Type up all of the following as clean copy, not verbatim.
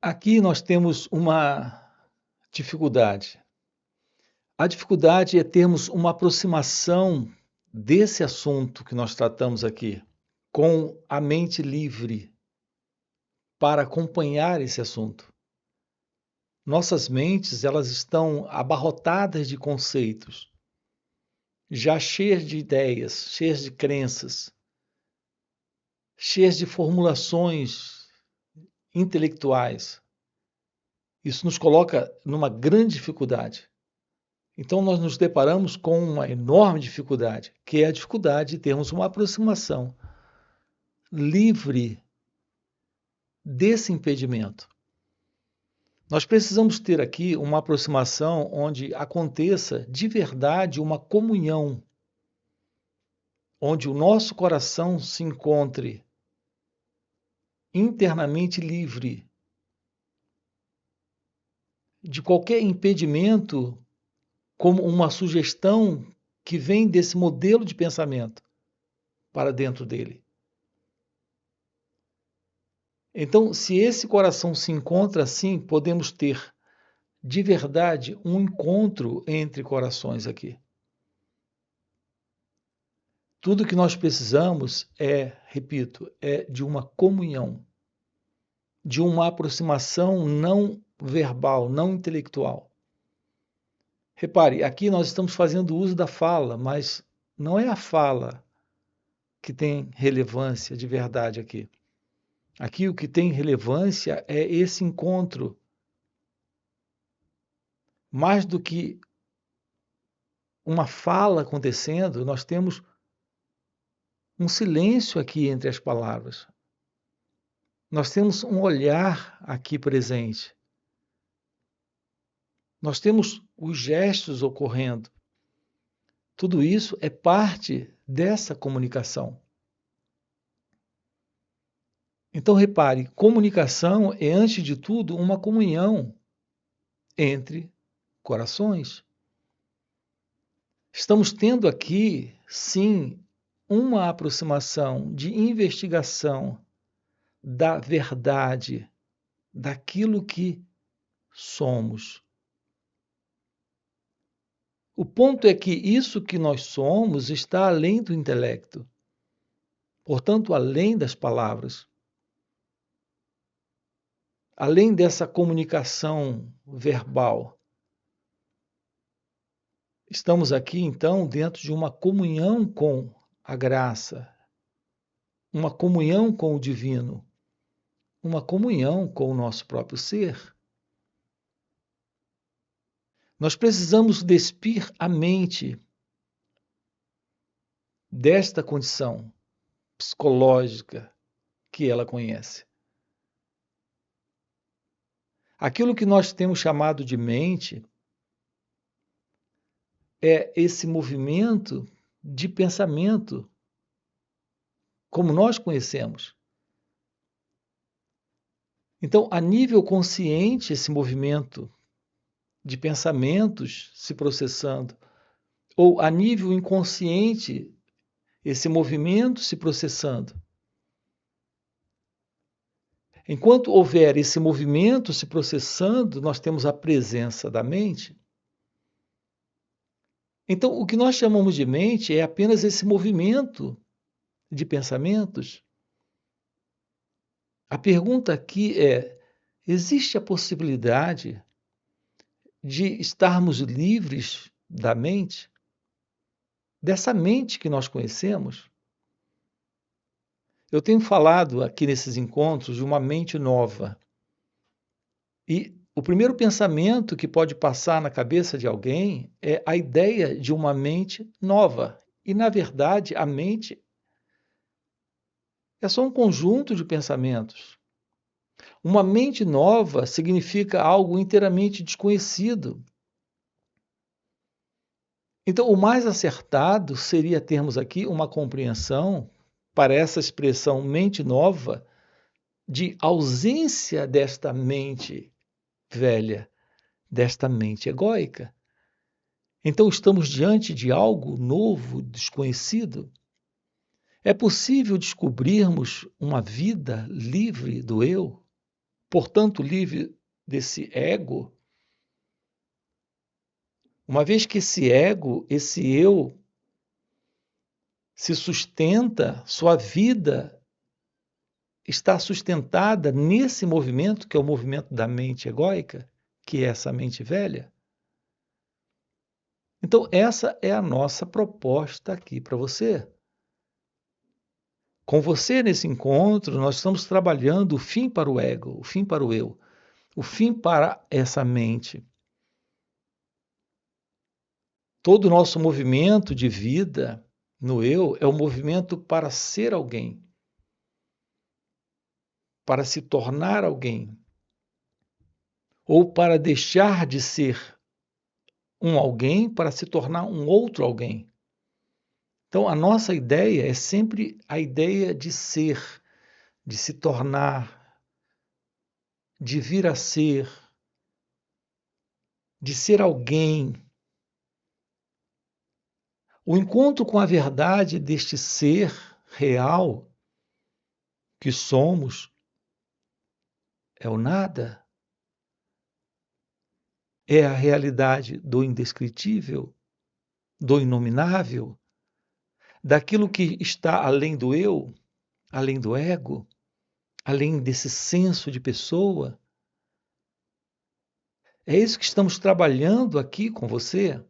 Aqui nós temos uma dificuldade. A dificuldade é termos uma aproximação desse assunto que nós tratamos aqui, com a mente livre para acompanhar esse assunto. Nossas mentes, elas estão abarrotadas de conceitos, já cheias de ideias, cheias de crenças, cheias de formulações intelectuais. Isso nos coloca numa grande dificuldade. Então, nós nos deparamos com uma enorme dificuldade, que é a dificuldade de termos uma aproximação livre desse impedimento. Nós precisamos ter aqui uma aproximação onde aconteça de verdade uma comunhão, onde o nosso coração se encontre internamente livre de qualquer impedimento, como uma sugestão que vem desse modelo de pensamento para dentro dele. Então, se esse coração se encontra assim, podemos ter de verdade um encontro entre corações aqui. Tudo que nós precisamos repito, é de uma comunhão, de uma aproximação não verbal, não intelectual. Repare, aqui nós estamos fazendo uso da fala, mas não é a fala que tem relevância de verdade aqui. Aqui o que tem relevância é esse encontro. Mais do que uma fala acontecendo, nós temos um silêncio aqui entre as palavras. Nós temos um olhar aqui presente. Nós temos os gestos ocorrendo. Tudo isso é parte dessa comunicação. Então, repare, comunicação é, antes de tudo, uma comunhão entre corações. Estamos tendo aqui, sim, uma aproximação de investigação da verdade, daquilo que somos. O ponto é que isso que nós somos está além do intelecto, portanto, além das palavras, além dessa comunicação verbal. Estamos aqui, então, dentro de uma comunhão com a graça, uma comunhão com o divino, uma comunhão com o nosso próprio ser. Nós precisamos despir a mente desta condição psicológica que ela conhece. Aquilo que nós temos chamado de mente é esse movimento de pensamento, como nós conhecemos. Então, a nível consciente, esse movimento de pensamentos se processando, ou a nível inconsciente, esse movimento se processando. Enquanto houver esse movimento se processando, nós temos a presença da mente. Então, o que nós chamamos de mente é apenas esse movimento de pensamentos. A pergunta aqui é: existe a possibilidade de estarmos livres da mente? Dessa mente que nós conhecemos? Eu tenho falado aqui nesses encontros de uma mente nova. E o primeiro pensamento que pode passar na cabeça de alguém é a ideia de uma mente nova. E, na verdade, a mente é só um conjunto de pensamentos. Uma mente nova significa algo inteiramente desconhecido. Então, o mais acertado seria termos aqui uma compreensão para essa expressão mente nova de ausência desta mente velha, desta mente egóica. Então, estamos diante de algo novo, desconhecido. É possível descobrirmos uma vida livre do eu? portanto, livre desse ego, uma vez que esse ego, esse eu, se sustenta, sua vida está sustentada nesse movimento, que é o movimento da mente egóica, que é essa mente velha. Então, essa é a nossa proposta aqui para você. Com você nesse encontro, nós estamos trabalhando o fim para o ego, o fim para o eu, o fim para essa mente. Todo o nosso movimento de vida no eu é um movimento para ser alguém, para se tornar alguém, ou para deixar de ser um alguém para se tornar um outro alguém. Então, a nossa ideia é sempre a ideia de ser, de se tornar, de vir a ser, de ser alguém. O encontro com a verdade deste ser real que somos é o nada, é a realidade do indescritível, do inominável, daquilo que está além do eu, além do ego, além desse senso de pessoa. É isso que estamos trabalhando aqui com você.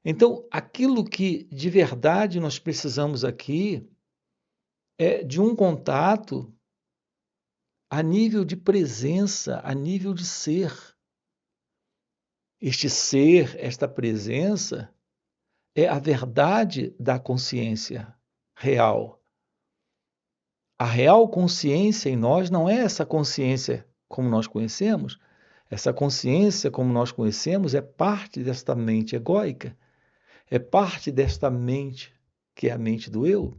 Então, aquilo que de verdade nós precisamos aqui é de um contato a nível de presença, a nível de ser. Este ser, esta presença, é a verdade da consciência real. A real consciência em nós não é essa consciência como nós conhecemos. Essa consciência como nós conhecemos é parte desta mente egóica, é parte desta mente que é a mente do eu.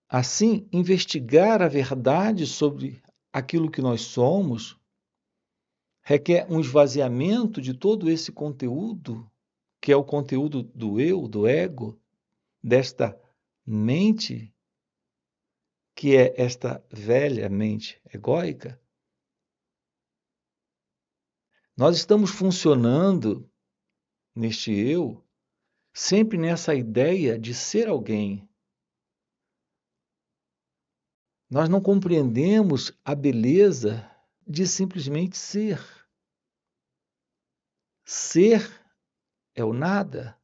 Assim, investigar a verdade sobre aquilo que nós somos requer um esvaziamento de todo esse conteúdo, que é o conteúdo do eu, do ego, desta mente, que é esta velha mente egóica. Nós estamos funcionando neste eu sempre nessa ideia de ser alguém. Nós não compreendemos a beleza de simplesmente ser. Ser é o nada.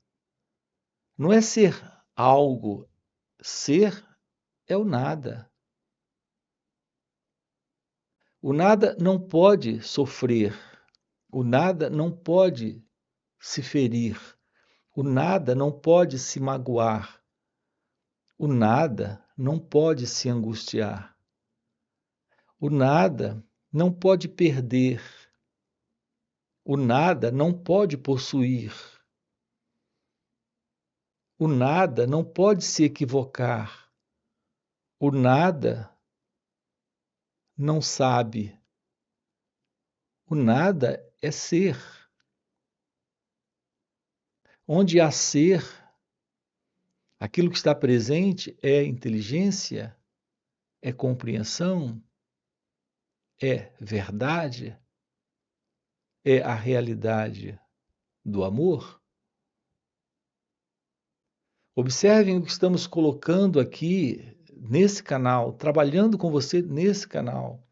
Não é ser algo. Ser é o nada. O nada não pode sofrer. O nada não pode se ferir. O nada não pode se magoar. O nada não pode se angustiar. O nada não pode perder. O nada não pode possuir. O nada não pode se equivocar. O nada não sabe. O nada é ser. Onde há ser, aquilo que está presente é inteligência, é compreensão, é verdade, é a realidade do amor. Observem o que estamos colocando aqui nesse canal, trabalhando com você nesse canal.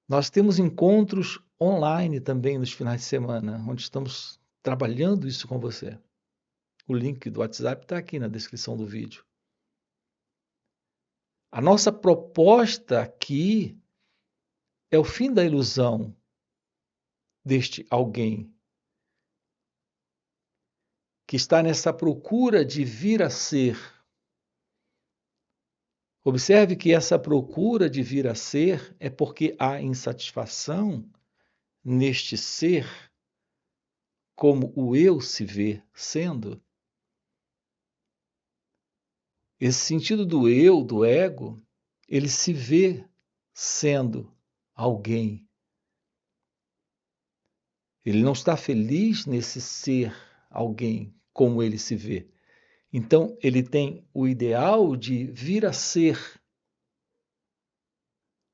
Nós temos encontros online também nos finais de semana, onde estamos trabalhando isso com você. O link do WhatsApp está aqui na descrição do vídeo. A nossa proposta aqui é o fim da ilusão deste alguém que está nessa procura de vir a ser. Observe que essa procura de vir a ser é porque há insatisfação neste ser como o eu se vê sendo. Esse sentido do eu, do ego, ele se vê sendo alguém. Ele não está feliz nesse ser alguém como ele se vê. Então, ele tem o ideal de vir a ser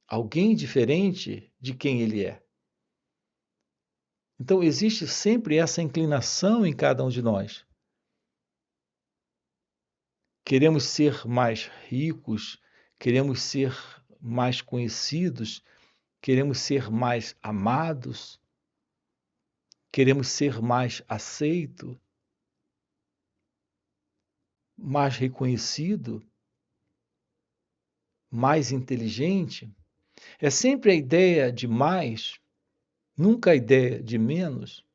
alguém diferente de quem ele é. Então, existe sempre essa inclinação em cada um de nós. Queremos ser mais ricos, queremos ser mais conhecidos, queremos ser mais amados, queremos ser mais aceito, mais reconhecido, mais inteligente. É sempre a ideia de mais, nunca a ideia de menos.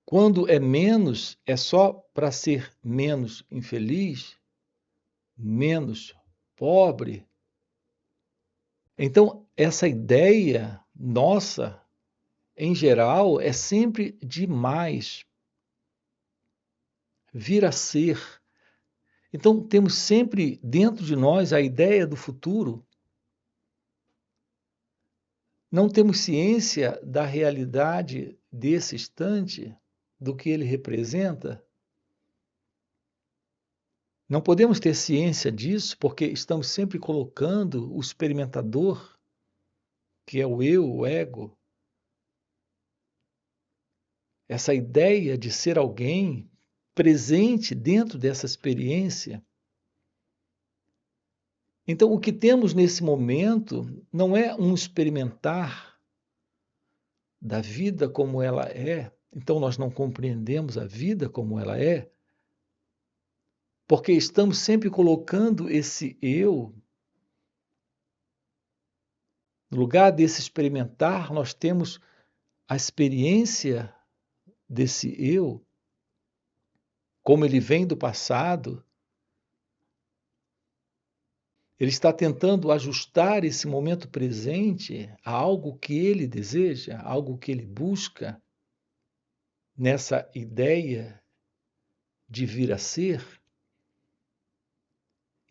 Quando é menos, é só para ser menos infeliz, menos pobre. Então, essa ideia nossa, em geral, é sempre de mais, vir a ser. Então, temos sempre dentro de nós a ideia do futuro. Não temos ciência da realidade desse instante, do que ele representa. Não podemos ter ciência disso porque estamos sempre colocando o experimentador, que é o eu, o ego, essa ideia de ser alguém presente dentro dessa experiência. Então, o que temos nesse momento não é um experimentar da vida como ela é. Então, nós não compreendemos a vida como ela é, porque estamos sempre colocando esse eu. No lugar desse experimentar, nós temos a experiência desse eu, como ele vem do passado. Ele está tentando ajustar esse momento presente a algo que ele deseja, algo que ele busca, nessa ideia de vir a ser.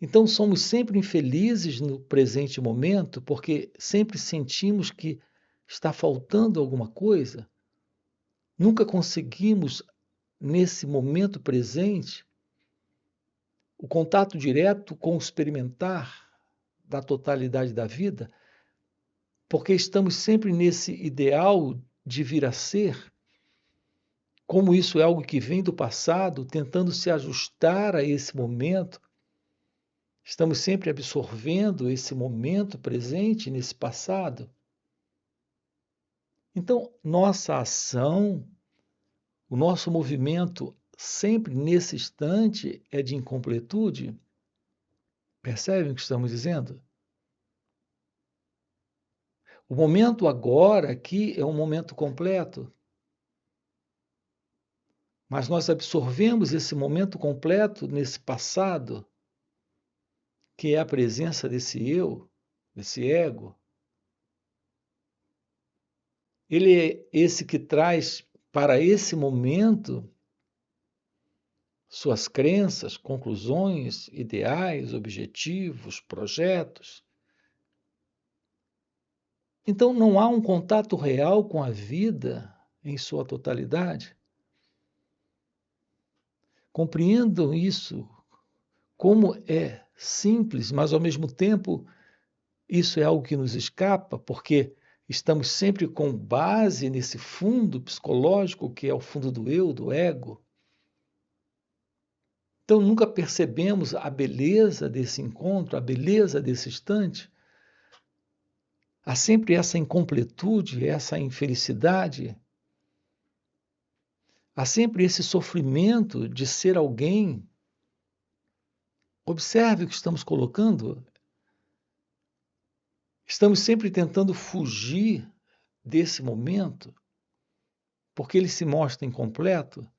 Então somos sempre infelizes no presente momento porque sempre sentimos que está faltando alguma coisa. Nunca conseguimos, nesse momento presente, o contato direto com o experimentar da totalidade da vida, porque estamos sempre nesse ideal de vir a ser, como isso é algo que vem do passado, tentando se ajustar a esse momento. Estamos sempre absorvendo esse momento presente nesse passado. Então, nossa ação, o nosso movimento sempre nesse instante é de incompletude. Percebem o que estamos dizendo? O momento agora aqui é um momento completo. Mas nós absorvemos esse momento completo nesse passado, que é a presença desse eu, desse ego. Ele é esse que traz para esse momento suas crenças, conclusões, ideais, objetivos, projetos. Então não há um contato real com a vida em sua totalidade. Compreendam isso, como é simples, mas ao mesmo tempo isso é algo que nos escapa, porque estamos sempre com base nesse fundo psicológico que é o fundo do eu, do ego. Então nunca percebemos a beleza desse encontro, a beleza desse instante. Há sempre essa incompletude, essa infelicidade. Há sempre esse sofrimento de ser alguém. Observe o que estamos colocando. Estamos sempre tentando fugir desse momento, porque ele se mostra incompleto.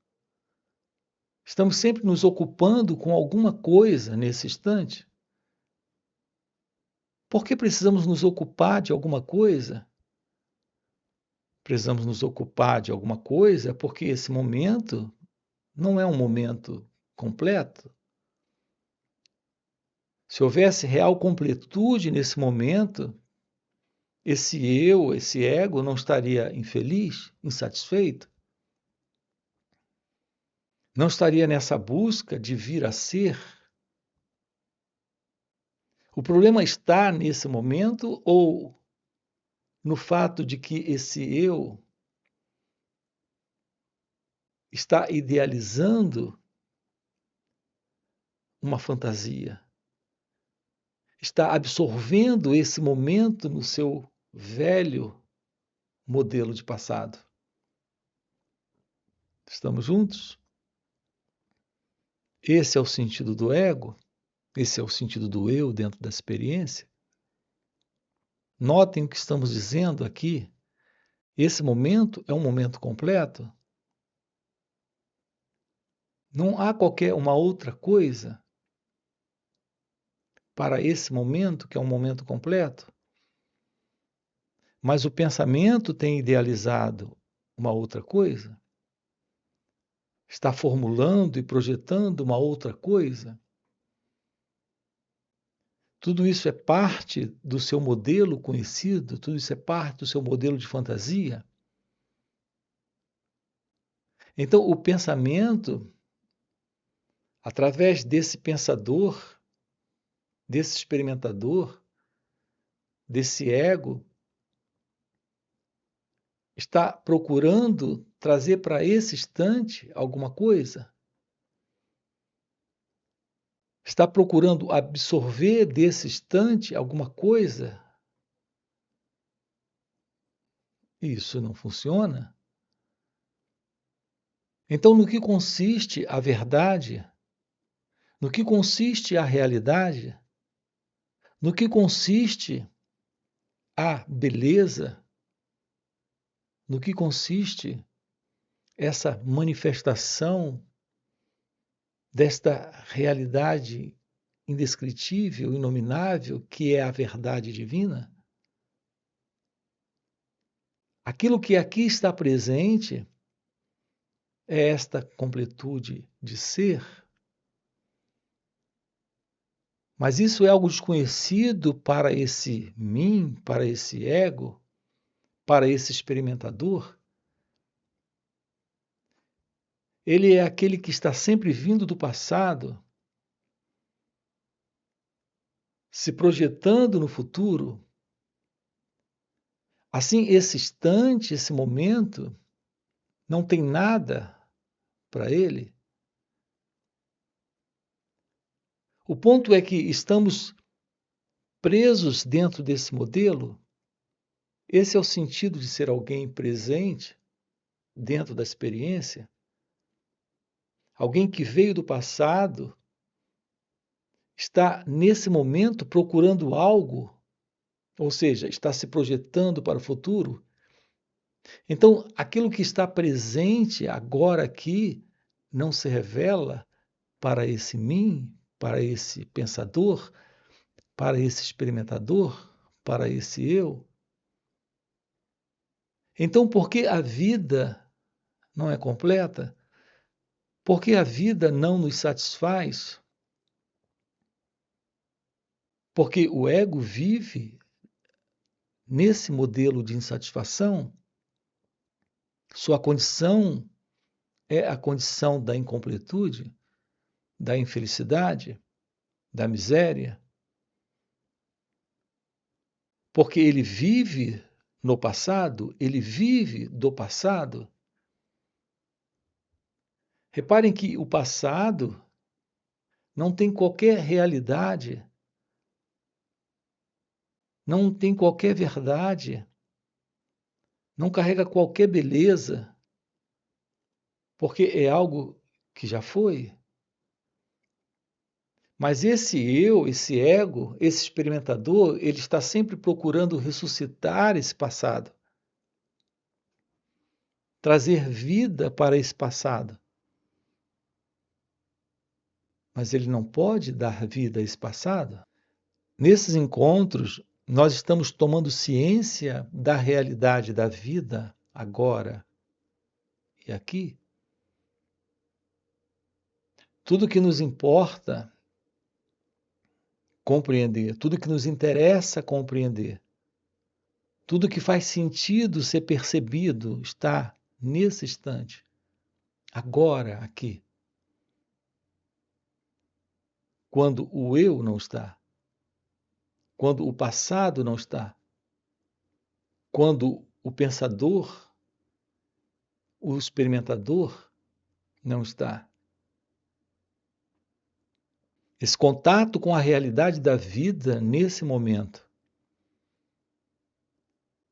Estamos sempre nos ocupando com alguma coisa nesse instante. Por que precisamos nos ocupar de alguma coisa? Precisamos nos ocupar de alguma coisa porque esse momento não é um momento completo. Se houvesse real completude nesse momento, esse eu, esse ego não estaria infeliz, insatisfeito? não estaria nessa busca de vir a ser? O problema está nesse momento ou no fato de que esse eu está idealizando uma fantasia, está absorvendo esse momento no seu velho modelo de passado? Estamos juntos? Esse é o sentido do ego? Esse é o sentido do eu dentro da experiência? Notem o que estamos dizendo aqui. Esse momento é um momento completo? Não há qualquer uma outra coisa para esse momento, que é um momento completo? Mas o pensamento tem idealizado uma outra coisa? Está formulando e projetando uma outra coisa? Tudo isso é parte do seu modelo conhecido? Tudo isso é parte do seu modelo de fantasia? Então, o pensamento, através desse pensador, desse experimentador, desse ego, está procurando trazer para esse instante alguma coisa? Está procurando absorver desse instante alguma coisa? Isso não funciona? Então, no que consiste a verdade? No que consiste a realidade? No que consiste a beleza? No que consiste essa manifestação desta realidade indescritível, inominável, que é a verdade divina? Aquilo que aqui está presente é esta completude de ser, mas isso é algo desconhecido para esse mim, para esse ego, para esse experimentador. Ele é aquele que está sempre vindo do passado, se projetando no futuro. Assim, esse instante, esse momento, não tem nada para ele. O ponto é que estamos presos dentro desse modelo. Esse é o sentido de ser alguém presente dentro da experiência. Alguém que veio do passado está, nesse momento, procurando algo, ou seja, está se projetando para o futuro. Então, aquilo que está presente agora aqui não se revela para esse mim, para esse pensador, para esse experimentador, para esse eu. Então, por que a vida não é completa? Por que a vida não nos satisfaz? Porque o ego vive nesse modelo de insatisfação. Sua condição é a condição da incompletude, da infelicidade, da miséria. Porque ele vive no passado, ele vive do passado. Reparem que o passado não tem qualquer realidade, não tem qualquer verdade, não carrega qualquer beleza, porque é algo que já foi. Mas esse eu, esse ego, esse experimentador, ele está sempre procurando ressuscitar esse passado, trazer vida para esse passado. Mas ele não pode dar vida a esse passado. Nesses encontros, nós estamos tomando ciência da realidade da vida agora e aqui. Tudo que nos importa compreender, tudo que nos interessa compreender, tudo que faz sentido ser percebido está nesse instante, agora, aqui. quando o eu não está, quando o passado não está, quando o pensador, o experimentador não está. Esse contato com a realidade da vida nesse momento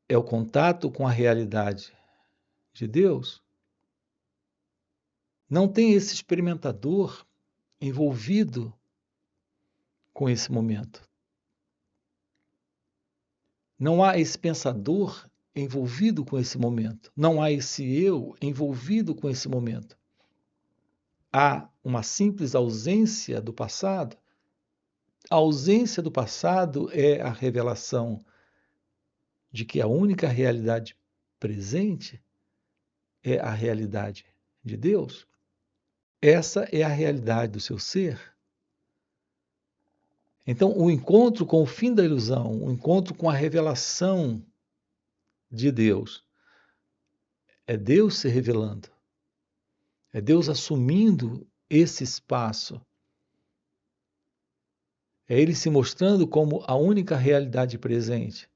é o contato com a realidade de Deus. Não tem esse experimentador envolvido com esse momento. Não há esse pensador envolvido com esse momento. Não há esse eu envolvido com esse momento. Há uma simples ausência do passado. A ausência do passado é a revelação de que a única realidade presente é a realidade de Deus. Essa é a realidade do seu ser. Então, o encontro com o fim da ilusão, o encontro com a revelação de Deus, é Deus se revelando, é Deus assumindo esse espaço, é Ele se mostrando como a única realidade presente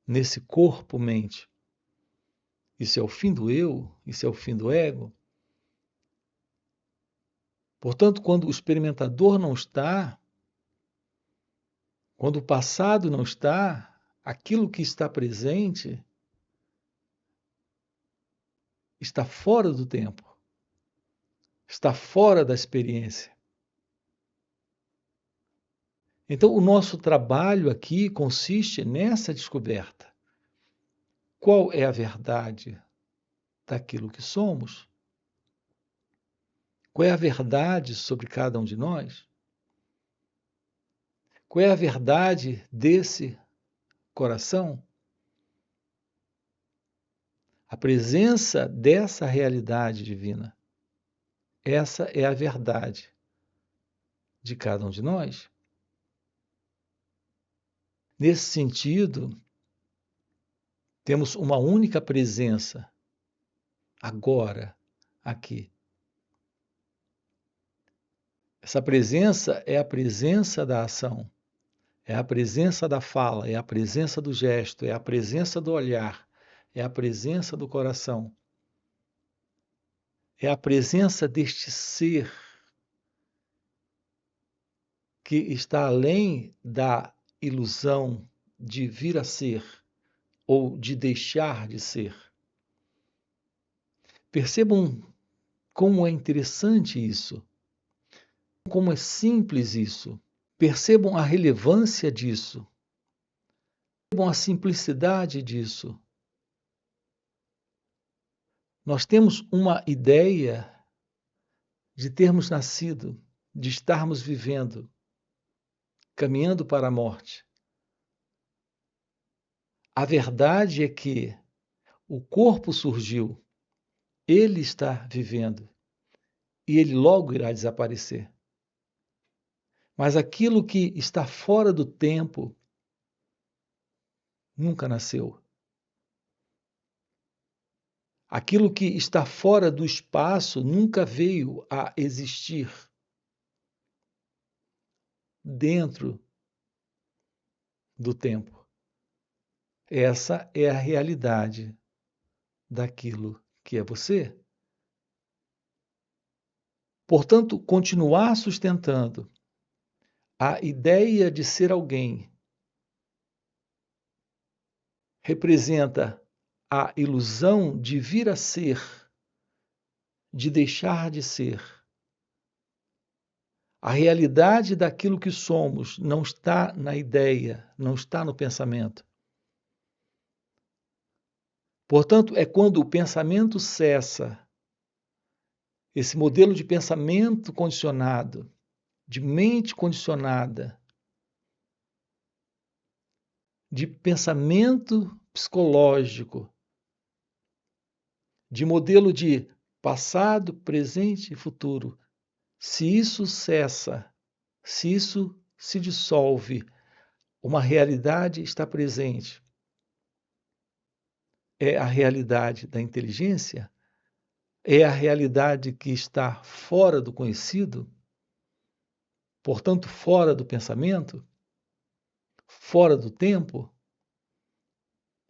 nesse corpo-mente. Isso é o fim do eu, isso é o fim do ego. Portanto, quando o experimentador não está, quando o passado não está, aquilo que está presente está fora do tempo, está fora da experiência. Então, o nosso trabalho aqui consiste nessa descoberta. Qual é a verdade daquilo que somos? Qual é a verdade sobre cada um de nós? Qual é a verdade desse coração? A presença dessa realidade divina. Essa é a verdade de cada um de nós. Nesse sentido, temos uma única presença, agora, aqui. Essa presença é a presença da ação, é a presença da fala, é a presença do gesto, é a presença do olhar, é a presença do coração. É a presença deste ser que está além da ilusão de vir a ser ou de deixar de ser. Percebam como é interessante isso, como é simples isso. Percebam a relevância disso, percebam a simplicidade disso. Nós temos uma ideia de termos nascido, de estarmos vivendo, caminhando para a morte. A verdade é que o corpo surgiu, ele está vivendo e ele logo irá desaparecer. Mas aquilo que está fora do tempo nunca nasceu. Aquilo que está fora do espaço nunca veio a existir dentro do tempo. Essa é a realidade daquilo que é você. Portanto, continuar sustentando a ideia de ser alguém representa a ilusão de vir a ser, de deixar de ser. A realidade daquilo que somos não está na ideia, não está no pensamento. Portanto, é quando o pensamento cessa, esse modelo de pensamento condicionado, de mente condicionada, de pensamento psicológico, de modelo de passado, presente e futuro. Se isso cessa, se isso se dissolve, uma realidade está presente. É a realidade da inteligência? É a realidade que está fora do conhecido? portanto, fora do pensamento, fora do tempo,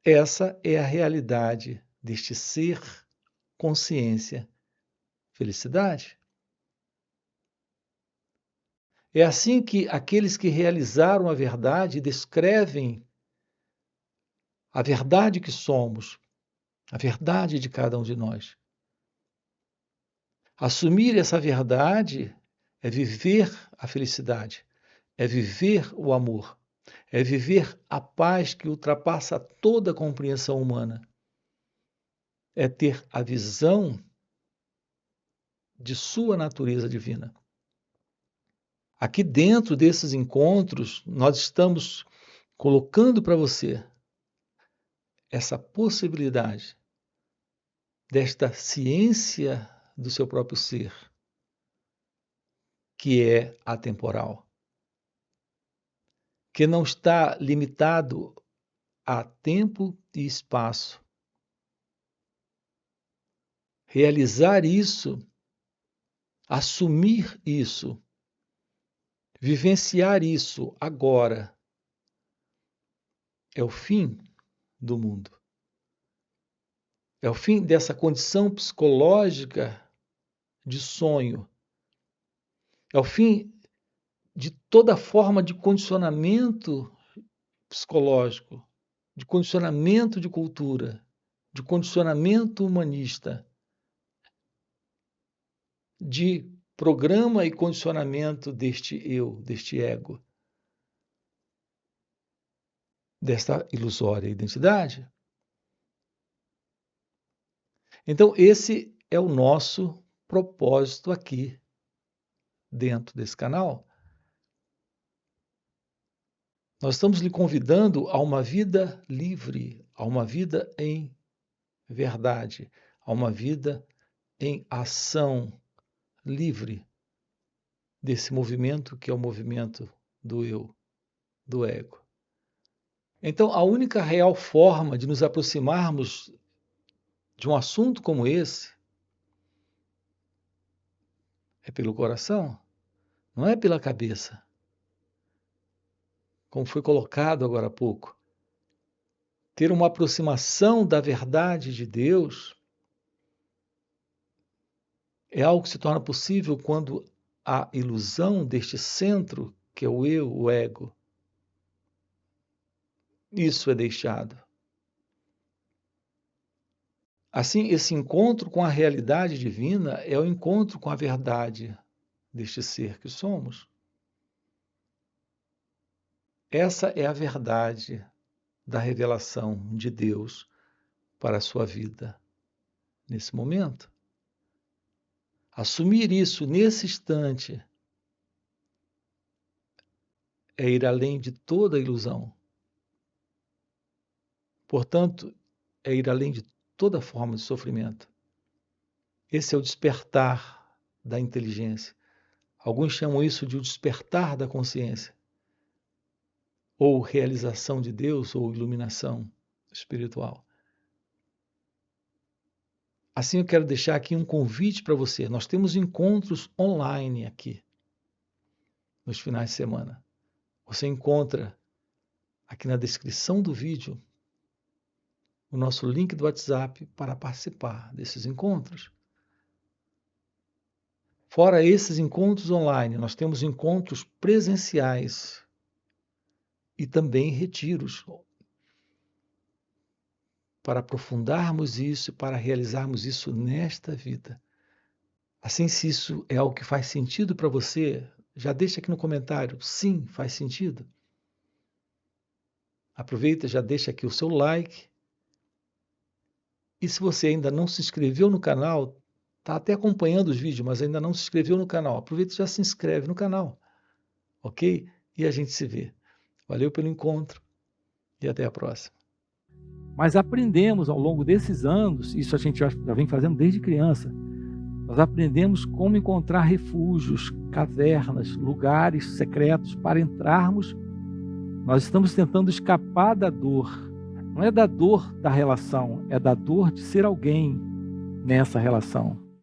essa é a realidade deste ser, consciência, felicidade. É assim que aqueles que realizaram a verdade descrevem a verdade que somos, a verdade de cada um de nós. Assumir essa verdade é viver a felicidade, é viver o amor, é viver a paz que ultrapassa toda a compreensão humana, é ter a visão de sua natureza divina. Aqui dentro desses encontros, nós estamos colocando para você essa possibilidade desta ciência do seu próprio ser, que é atemporal, que não está limitado a tempo e espaço. Realizar isso, assumir isso, vivenciar isso agora, é o fim do mundo. É o fim dessa condição psicológica de sonho. É o fim de toda forma de condicionamento psicológico, de condicionamento de cultura, de condicionamento humanista, de programa e condicionamento deste eu, deste ego, desta ilusória identidade. Então, esse é o nosso propósito aqui, dentro desse canal. Nós estamos lhe convidando a uma vida livre, a uma vida em verdade, a uma vida em ação livre desse movimento que é o movimento do eu, do ego. Então, a única real forma de nos aproximarmos de um assunto como esse é pelo coração, não é pela cabeça, como foi colocado agora há pouco. Ter uma aproximação da verdade de Deus é algo que se torna possível quando a ilusão deste centro, que é o eu, o ego, isso é deixado. Assim, esse encontro com a realidade divina é o encontro com a verdade deste ser que somos. Essa é a verdade da revelação de Deus para a sua vida nesse momento. Assumir isso nesse instante é ir além de toda ilusão. Portanto, é ir além de toda forma de sofrimento. Esse é o despertar da inteligência. Alguns chamam isso de o despertar da consciência, ou realização de Deus, ou iluminação espiritual. Assim, eu quero deixar aqui um convite para você. Nós temos encontros online aqui, nos finais de semana. Você encontra aqui na descrição do vídeo o nosso link do WhatsApp para participar desses encontros. Fora esses encontros online, nós temos encontros presenciais e também retiros para aprofundarmos isso, para realizarmos isso nesta vida. Assim, se isso é algo que faz sentido para você, já deixa aqui no comentário, sim, faz sentido. Aproveita, já deixa aqui o seu like. E se você ainda não se inscreveu no canal, está até acompanhando os vídeos, mas ainda não se inscreveu no canal, aproveita e já se inscreve no canal, ok? E a gente se vê. Valeu pelo encontro e até a próxima. Mas aprendemos ao longo desses anos, isso a gente já vem fazendo desde criança, nós aprendemos como encontrar refúgios, cavernas, lugares secretos para entrarmos. Nós estamos tentando escapar da dor. Não é da dor da relação, é da dor de ser alguém nessa relação.